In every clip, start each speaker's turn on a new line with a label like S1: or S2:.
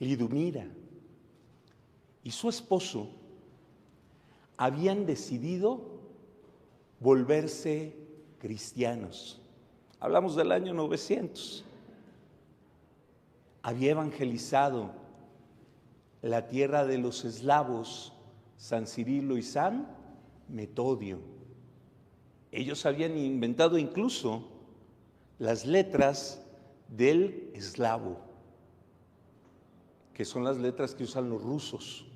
S1: Lidumira y su esposo habían decidido volverse cristianos. Hablamos del año 900. Había evangelizado la tierra de los eslavos, San Cirilo y San Metodio. Ellos habían inventado incluso las letras del eslavo, que son las letras que usan los rusos.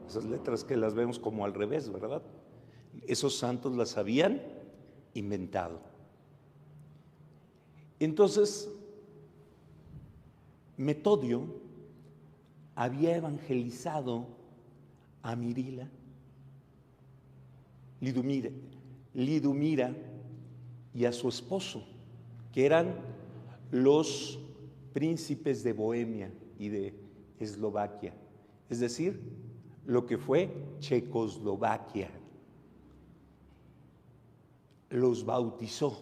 S1: Esas letras que las vemos como al revés, ¿verdad? Esos santos las habían inventado. Entonces, Metodio había evangelizado a Lidumira y a su esposo, que eran los príncipes de Bohemia y de Eslovaquia, es decir, lo que fue Checoslovaquia. Los bautizó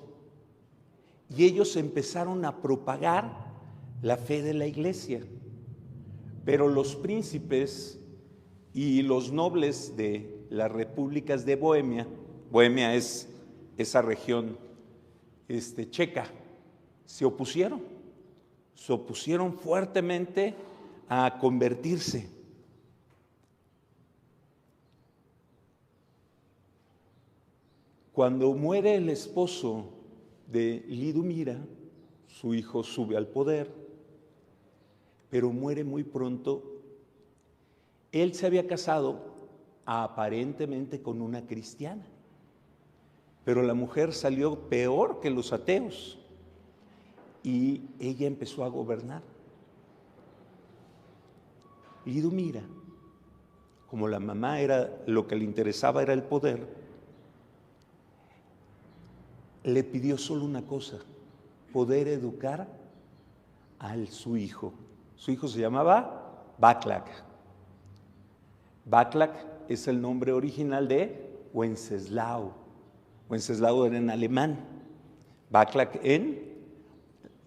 S1: y ellos empezaron a propagar la fe de la iglesia, pero los príncipes y los nobles de las repúblicas de Bohemia es esa región checa, se opusieron fuertemente a convertirse. Cuando muere el esposo de Lidumira, su hijo sube al poder, pero muere muy pronto. Él se había casado aparentemente con una cristiana, pero la mujer salió peor que los ateos y ella empezó a gobernar. Lidumira, como la mamá era lo que le interesaba era el poder, le pidió solo una cosa: poder educar a su hijo. Su hijo se llamaba Václav. Václav es el nombre original de Wenceslao. Wenceslao era en alemán, Václav en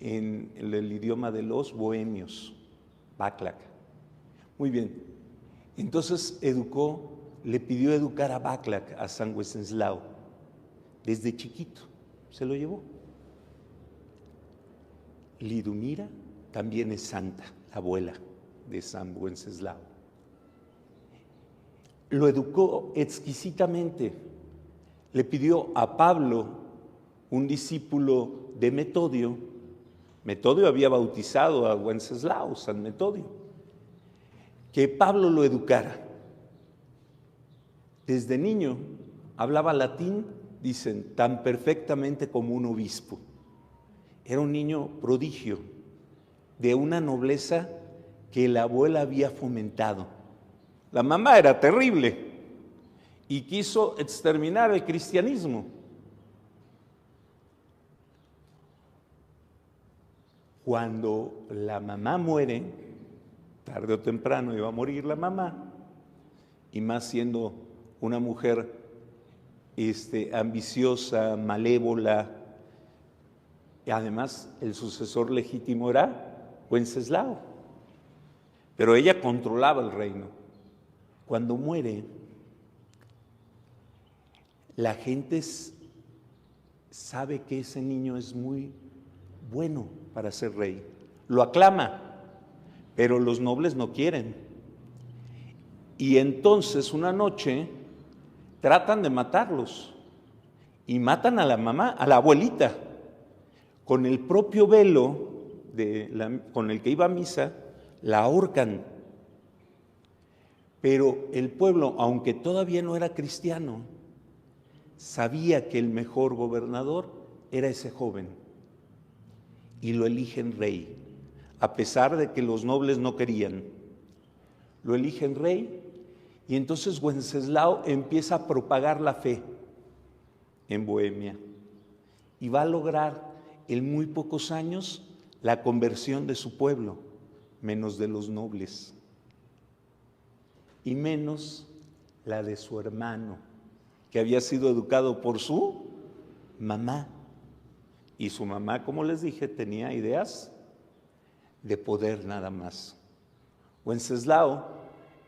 S1: el idioma de los bohemios, Václav. Muy bien, entonces le pidió educar a Václav, a San Wenceslao, desde chiquito, se lo llevó. Lidumira también es santa, la abuela de San Wenceslao. Lo educó exquisitamente. Le pidió a Pablo, un discípulo de Metodio. Metodio había bautizado a Wenceslao, San Metodio, que Pablo lo educara. Desde niño hablaba latín, dicen, tan perfectamente como un obispo. Era un niño prodigio, de una nobleza que la abuela había fomentado. La mamá era terrible y quiso exterminar el cristianismo. Cuando la mamá muere, tarde o temprano iba a morir la mamá, y más siendo una mujer ambiciosa, malévola, y además el sucesor legítimo era Wenceslao, pero ella controlaba el reino. Cuando muere, la gente sabe que ese niño es muy bueno para ser rey, lo aclama, pero los nobles no quieren. Y entonces una noche tratan de matarlos y matan a la mamá, a la abuelita, con el propio velo con el que iba a misa, la ahorcan. Pero el pueblo, aunque todavía no era cristiano, sabía que el mejor gobernador era ese joven y lo eligen rey, a pesar de que los nobles no querían. Lo eligen rey y entonces Wenceslao empieza a propagar la fe en Bohemia y va a lograr en muy pocos años la conversión de su pueblo, menos de los nobles y menos la de su hermano, que había sido educado por su mamá. Y su mamá, como les dije, tenía ideas de poder nada más. Wenceslao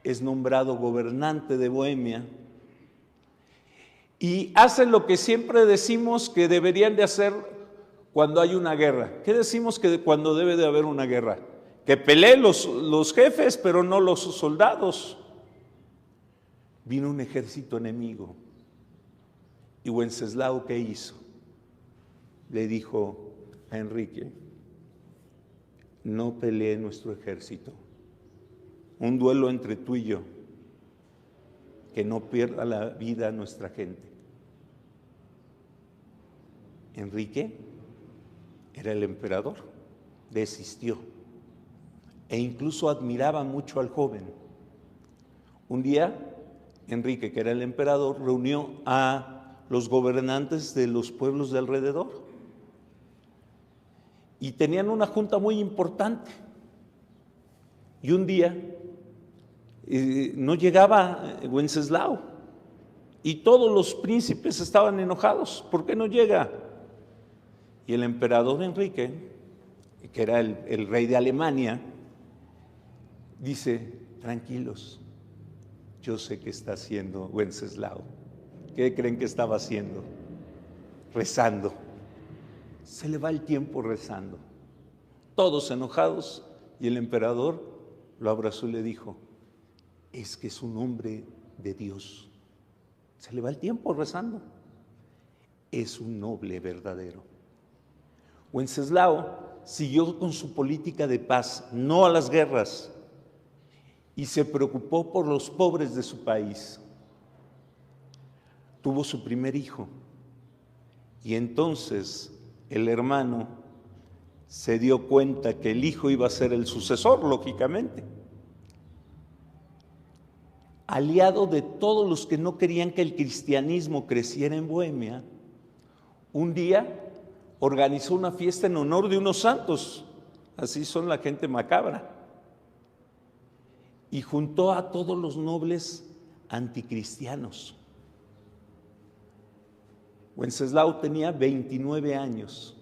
S1: es nombrado gobernante de Bohemia y hace lo que siempre decimos que deberían de hacer cuando hay una guerra. ¿Qué decimos que cuando debe de haber una guerra? Que peleen los jefes, pero no los soldados. Vino un ejército enemigo. ¿Y Wenceslao qué hizo? Le dijo a Enrique: no pelee nuestro ejército. Un duelo entre tú y yo. Que no pierda la vida nuestra gente. Enrique era el emperador, desistió e incluso admiraba mucho al joven. Un día, Enrique, que era el emperador, reunió a los gobernantes de los pueblos de alrededor y tenían una junta muy importante. Y un día no llegaba Wenceslao y todos los príncipes estaban enojados. ¿Por qué no llega? Y el emperador Enrique, que era el rey de Alemania, dice: tranquilos, yo sé qué está haciendo Wenceslao. ¿Qué creen que estaba haciendo? Rezando. Se le va el tiempo rezando. Todos enojados, y el emperador lo abrazó y le dijo: es que es un hombre de Dios. Se le va el tiempo rezando. Es un noble verdadero. Wenceslao siguió con su política de paz, no a las guerras, y se preocupó por los pobres de su país. Tuvo su primer hijo, y entonces el hermano se dio cuenta que el hijo iba a ser el sucesor, lógicamente. Aliado de todos los que no querían que el cristianismo creciera en Bohemia, un día organizó una fiesta en honor de unos santos, así son la gente macabra, y juntó a todos los nobles anticristianos. Wenceslao tenía 29 años.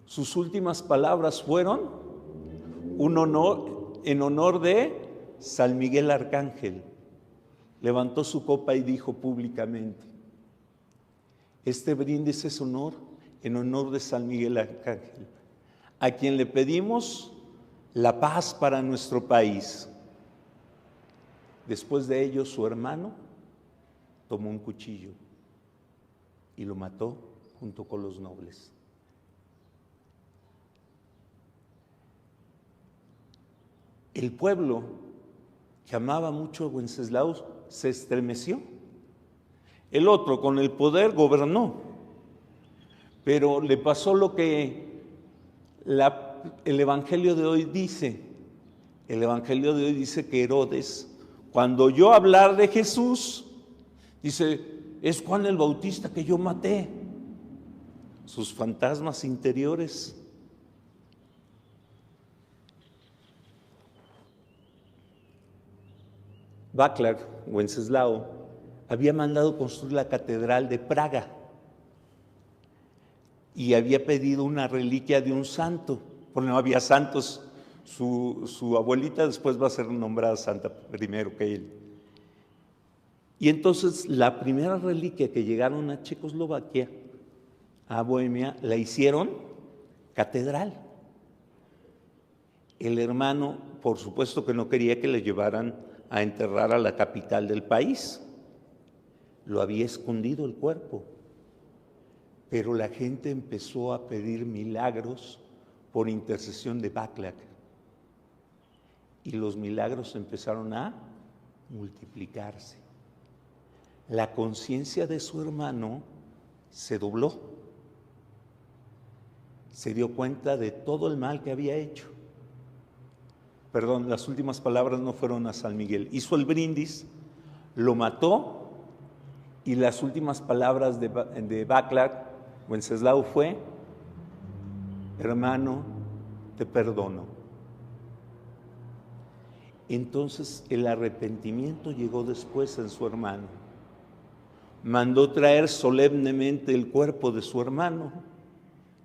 S1: Sus últimas palabras fueron en honor de San Miguel Arcángel. Levantó su copa y dijo públicamente: este brindis es en honor de San Miguel Arcángel, a quien le pedimos la paz para nuestro país. Después de ello, su hermano tomó un cuchillo y lo mató junto con los nobles. El pueblo, que amaba mucho a Wenceslao, se estremeció. El otro, con el poder, gobernó, pero le pasó lo que el Evangelio de hoy dice. El Evangelio de hoy dice que Herodes, cuando oyó hablar de Jesús, dice: es Juan el Bautista que yo maté. Sus fantasmas interiores. Václav, Wenceslao, había mandado construir la catedral de Praga y había pedido una reliquia de un santo, porque no había santos. Su abuelita después va a ser nombrada santa primero que él. Y entonces la primera reliquia que llegaron a Checoslovaquia, a Bohemia, la hicieron catedral. El hermano, por supuesto que no quería que le llevaran a enterrar a la capital del país. Lo había escondido el cuerpo. Pero la gente empezó a pedir milagros por intercesión de Václav. Y los milagros empezaron a multiplicarse. La conciencia de su hermano se dobló. Se dio cuenta de todo el mal que había hecho. Perdón, las últimas palabras no fueron a San Miguel. Hizo el brindis, lo mató, y las últimas palabras de Václav, Wenceslao, fue: hermano, te perdono. Entonces el arrepentimiento llegó después en su hermano. Mandó traer solemnemente el cuerpo de su hermano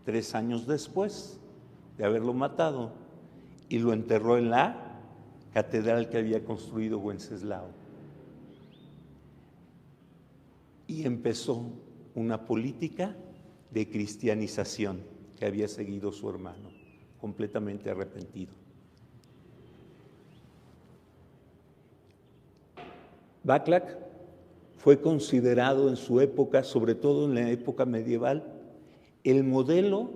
S1: 3 años después de haberlo matado, y lo enterró en la catedral que había construido Wenceslao. Y empezó una política de cristianización que había seguido su hermano, completamente arrepentido. Václav fue considerado en su época, sobre todo en la época medieval, el modelo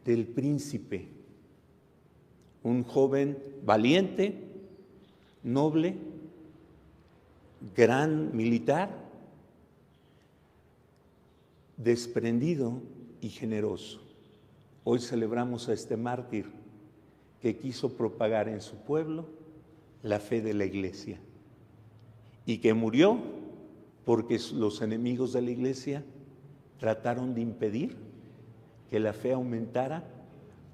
S1: del príncipe, un joven valiente, noble, gran militar, desprendido y generoso. Hoy celebramos a este mártir que quiso propagar en su pueblo la fe de la Iglesia y que murió porque los enemigos de la Iglesia trataron de impedir que la fe aumentara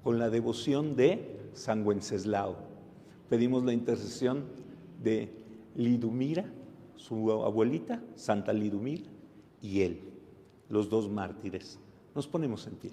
S1: con la devoción de San Wenceslao. Pedimos la intercesión de Lidumira, su abuelita, Santa Lidumira, y él, los dos mártires. Nos ponemos en pie.